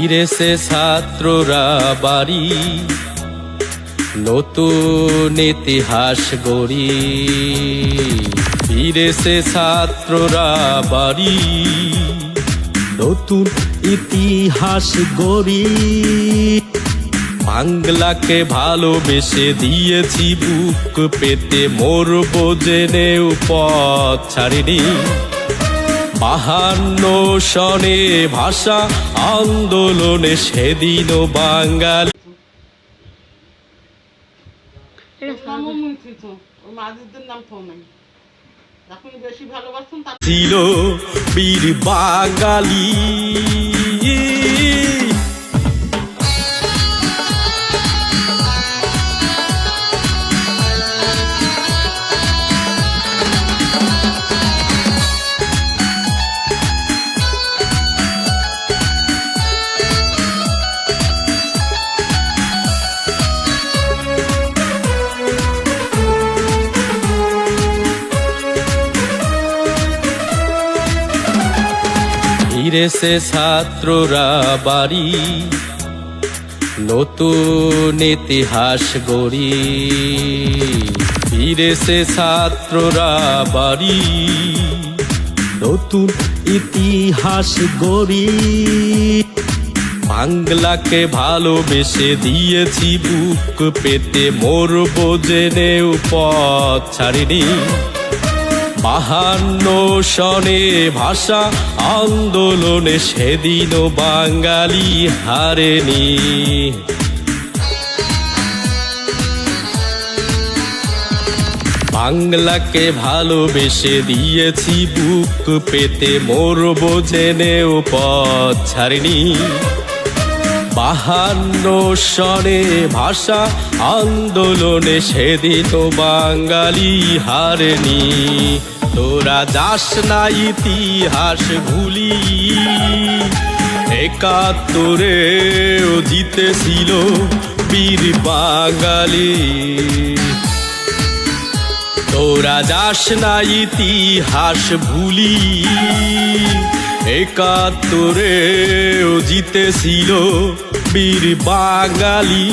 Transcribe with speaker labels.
Speaker 1: ফিরেছে ছাত্ররা বাড়ি, নতুন ইতিহাস গড়ি। ফিরেছে ছাত্ররা বাড়ি, নতুন ইতিহাস গড়ি। বাংলাকে ভালোবেসে দিয়েছি বুক পেতে, মরবো জেনেও পথ ছাড়িনি। 52 সনে ভাষা আন্দোলনে সেদিনও বাঙালি ছিল বীর বাঙালি। ফিরেছে ছাত্ররা বাড়ি, নতুন ইতিহাস গড়ি। ফিরেছে ছাত্ররা বাড়ি, নতুন ইতিহাস গড়ি। বাংলাকে ভালোবেসে দিয়েছি বুক পেতে, মরবো জেনেও পথ ছাড়িনি। 52 সনে ভাষা আন্দোলনে সেদিনও বাঙালি হারেনি। বাংলাকে ভালোবেসে দিয়েছি বুক পেতে, মরবো জেনেও পথ ছাড়িনি। 52 সনে ভাষা আন্দোলনে সেদিনও বাঙালি হারেনি। তোরা যাস না ইতিহাস ভুলি, 71-এও জিতেছিল বীর বাঙালি। তোরা যাস না ইতিহাস ভুলি, 71-এও জিতেছিল বীর বাঙালি।